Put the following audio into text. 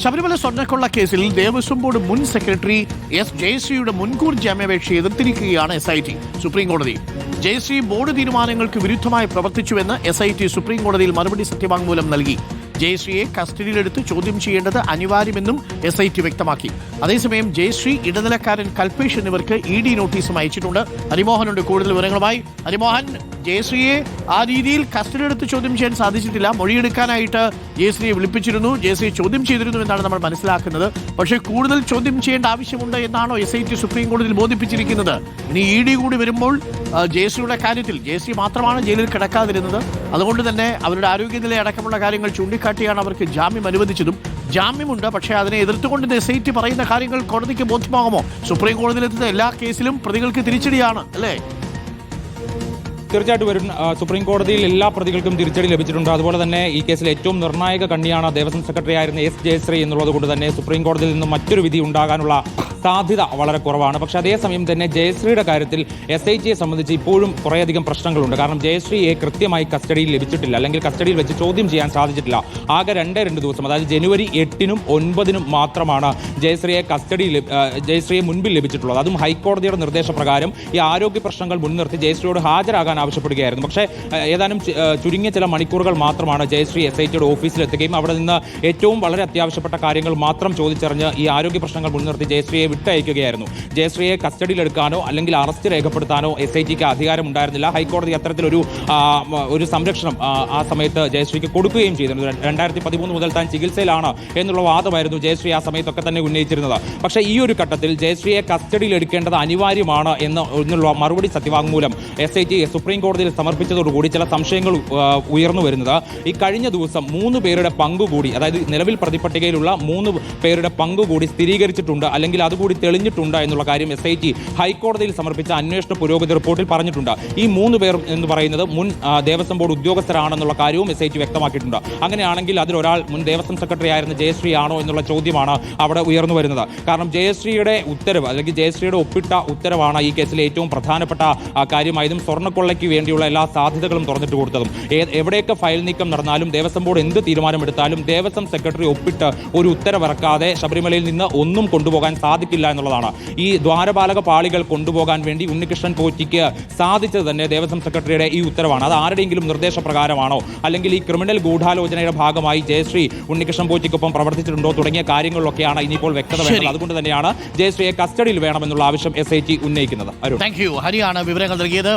ശബരിമല സ്വർണ്ണക്കൊള്ള കേസിൽ ദേവസ്വം ബോർഡ് മുൻ സെക്രട്ടറി എസ് ജയശ്രീയുടെ മുൻകൂർ ജാമ്യാപേക്ഷ എതിർത്തിരിക്കുകയാണ് SIT സുപ്രീം കോടതി. ജയശ്രീ ബോർഡ് തീരുമാനങ്ങൾക്ക് വിരുദ്ധമായി പ്രവർത്തിച്ചുവെന്ന് SIT സുപ്രീം കോടതിയിൽ മറുപടി സത്യവാങ്മൂലം നൽകി. ജയശ്രീയെ കസ്റ്റഡിയിലെടുത്ത് ചോദ്യം ചെയ്യേണ്ടത് അനിവാര്യമെന്നും SIT വ്യക്തമാക്കി. അതേസമയം ജയശ്രീ, ഇടനിലക്കാരൻ കൽപേഷ് എന്നിവർക്ക് ED നോട്ടീസും അയച്ചിട്ടുണ്ട്. ഹരിമോഹനുണ്ട് കൂടുതൽ വിവരങ്ങളുമായി. ഹരിമോഹൻ, ജയശ്രീയെ ആ രീതിയിൽ കസ്റ്റഡിയെടുത്ത് ചോദ്യം ചെയ്യാൻ സാധിച്ചിട്ടില്ല. മൊഴിയെടുക്കാനായിട്ട് ജയശ്രീയെ വിളിപ്പിച്ചിരുന്നു, ജയശ്രീയെ ചോദ്യം ചെയ്തിരുന്നു എന്നാണ് നമ്മൾ മനസ്സിലാക്കുന്നത്. പക്ഷേ കൂടുതൽ ചോദ്യം ചെയ്യേണ്ട ആവശ്യമുണ്ട് എന്നാണോ SIT സുപ്രീം കോടതിയിൽ ബോധിപ്പിച്ചിരിക്കുന്നത്? ഇനി ED കൂടി വരുമ്പോൾ ജയശ്രീയുടെ കാര്യത്തിൽ ജയശ്രീ മാത്രമാണ് ജയിലിൽ കിടക്കാതിരുന്നത്. അതുകൊണ്ട് തന്നെ അവരുടെ ആരോഗ്യനില അടക്കമുള്ള കാര്യങ്ങൾ ചൂണ്ടിക്കാട്ടിയാണ് അവർക്ക് ജാമ്യം അനുവദിച്ചതും. ജാമ്യമുണ്ട്, പക്ഷേ അതിനെ എതിർത്തുകൊണ്ട് SIT പറയുന്ന കാര്യങ്ങൾ കോടതിക്ക് ബോധ്യമാകുമോ? സുപ്രീം കോടതിയിലെത്തുന്ന എല്ലാ കേസിലും പ്രതികൾക്ക് തിരിച്ചടിയാണ്, അല്ലേ? തീർച്ചയായിട്ടും വരും. സുപ്രീം കോടതിയിൽ എല്ലാ പ്രതികൾക്കും തിരിച്ചടി ലഭിച്ചിട്ടുണ്ട്. അതുപോലെ തന്നെ ഈ കേസിൽ ഏറ്റവും നിർണായക കണ്ണിയാണ് ദേവസ്വം സെക്രട്ടറി ആയിരുന്ന എസ് ജയശ്രീ എന്നുള്ളത് കൊണ്ട് തന്നെ സുപ്രീം കോടതിയിൽ നിന്ന് മറ്റൊരു വിധി ഉണ്ടാകാനുള്ള സാധ്യത വളരെ കുറവാണ്. പക്ഷേ അതേസമയം തന്നെ ജയശ്രീയുടെ കാര്യത്തിൽ SITയെ സംബന്ധിച്ച് ഇപ്പോഴും കുറേയധികം പ്രശ്നങ്ങളുണ്ട്. കാരണം ജയശ്രീയെ കൃത്യമായി കസ്റ്റഡിയിൽ ലഭിച്ചിട്ടില്ല, അല്ലെങ്കിൽ കസ്റ്റഡിയിൽ വെച്ച് ചോദ്യം ചെയ്യാൻ സാധിച്ചിട്ടില്ല. ആകെ 2 ദിവസം, അതായത് ജനുവരി 8-നും 9-നും മാത്രമാണ് ജയശ്രീയെ മുൻപിൽ ലഭിച്ചിട്ടുള്ളത്. അതും ഹൈക്കോടതിയുടെ നിർദ്ദേശപ്രകാരം ഈ ആരോഗ്യ പ്രശ്നങ്ങൾ മുൻനിർത്തി ജയശ്രീയോട് ഹാജരാകാൻ ആവശ്യപ്പെടുകയായിരുന്നു. പക്ഷേ ഏതാനും ചുരുങ്ങിയ ചില മണിക്കൂറുകൾ മാത്രമാണ് ജയശ്രീ SITയുടെ ഓഫീസിലെത്തുകയും അവിടെ നിന്ന് ഏറ്റവും വളരെ അത്യാവശ്യപ്പെട്ട കാര്യങ്ങൾ മാത്രം ചോദിച്ചറിഞ്ഞ് ഈ ആരോഗ്യ പ്രശ്നങ്ങൾ മുൻനിർത്തി ജയശ്രീയെ വിട്ടയക്കുകയായിരുന്നു. ജയശ്രീയെ കസ്റ്റഡിയിലെടുക്കാനോ അല്ലെങ്കിൽ അറസ്റ്റ് രേഖപ്പെടുത്താനോ SITക്ക് അധികാരമുണ്ടായിരുന്നില്ല. ഹൈക്കോടതി അത്തരത്തിലൊരു സംരക്ഷണം ആ സമയത്ത് ജയശ്രീക്ക് കൊടുക്കുകയും ചെയ്തിരുന്നു. 2013 മുതൽ താൻ ചികിത്സയിലാണ് എന്നുള്ള വാദമായിരുന്നു ജയശ്രീ ആ സമയത്തൊക്കെ തന്നെ ഉന്നയിച്ചിരുന്നത്. പക്ഷേ ഈ ഒരു ഘട്ടത്തിൽ ജയശ്രീയെ കസ്റ്റഡിയിലെടുക്കേണ്ടത് അനിവാര്യമാണ് എന്നുള്ള മറുപടി സത്യവാങ്മൂലം SIT സുപ്രീം കോടതിയിൽ സമർപ്പിച്ചതോടുകൂടി ചില സംശയങ്ങൾ ഉയർന്നു വരുന്നത്, ഈ കഴിഞ്ഞ ദിവസം 3 പേരുടെ പങ്കുകൂടി, അതായത് നിലവിൽ പ്രതിപട്ടികയിലുള്ള 3 പേരുടെ പങ്കുകൂടി സ്ഥിരീകരിച്ചിട്ടുണ്ട്, അല്ലെങ്കിൽ അതുകൂടി തെളിഞ്ഞിട്ടുണ്ട് എന്നുള്ള കാര്യം SIT ഹൈക്കോടതിയിൽ സമർപ്പിച്ച അന്വേഷണ പുരോഗതി റിപ്പോർട്ടിൽ പറഞ്ഞിട്ടുണ്ട്. ഈ 3 പേർ എന്ന് പറയുന്നത് മുൻ ദേവസ്വം ബോർഡ് ഉദ്യോഗസ്ഥരാണെന്നുള്ള കാര്യവും SIT വ്യക്തമാക്കിയിട്ടുണ്ട്. അങ്ങനെയാണെങ്കിൽ അതിലൊരാൾ മുൻ ദേവസ്വം സെക്രട്ടറി ആയിരുന്ന ജയശ്രീ ആണോ എന്നുള്ള ചോദ്യമാണ് അവിടെ ഉയർന്നു വരുന്നത്. കാരണം ജയശ്രീയുടെ ഉത്തരവ്, അല്ലെങ്കിൽ ജയശ്രീയുടെ ഒപ്പിട്ട ഉത്തരവാണ് ഈ കേസിലെ ഏറ്റവും പ്രധാനപ്പെട്ട കാര്യമായതും സ്വർണ്ണക്കൊള്ളയ്ക്ക് വേണ്ടിയുള്ള എല്ലാ സാധ്യതകളും തുറന്നിട്ട് കൊടുത്തതും. എവിടെയൊക്കെ ഫയൽ നീക്കം നടന്നാലും ദേവസ്വം ബോർഡ് എന്ത് തീരുമാനമെടുത്താലും ദേവസ്വം സെക്രട്ടറി ഒപ്പിട്ട് ഒരു ഉത്തരവിറക്കാതെ ശബരിമലയിൽ നിന്ന് ഒന്നും കൊണ്ടുപോകാൻ സാധിക്കില്ല എന്നുള്ളതാണ്. ഈ ദ്വാരപാലക പാളികൾ കൊണ്ടുപോകാൻ വേണ്ടി ഉണ്ണികൃഷ്ണൻ പോറ്റിക്ക് സാധിച്ചത് തന്നെ ദേവസ്വം സെക്രട്ടറിയുടെ ഈ ഉത്തരവാണ്. അത് ആരുടെയെങ്കിലും നിർദ്ദേശപ്രകാരമാണോ, അല്ലെങ്കിൽ ഈ ക്രിമിനൽ ഗൂഢാലോചനയുടെ ഭാഗമായി ജയശ്രീ ഉണ്ണികൃഷ്ണൻ പോറ്റിക്കൊപ്പം പ്രവർത്തിച്ചിട്ടുണ്ടോ തുടങ്ങിയ കാര്യങ്ങളിലൊക്കെയാണ് ഇനിയിപ്പോൾ വ്യക്തത വേണ്ടത്. അതുകൊണ്ട് തന്നെയാണ് ജയശ്രീയെ കസ്റ്റഡിയിൽ വേണമെന്നുള്ള ആവശ്യം SIT ഉന്നയിക്കുന്നത്. Thank you. ഹരിയാണ് വിവരങ്ങൾ നൽകിയത്.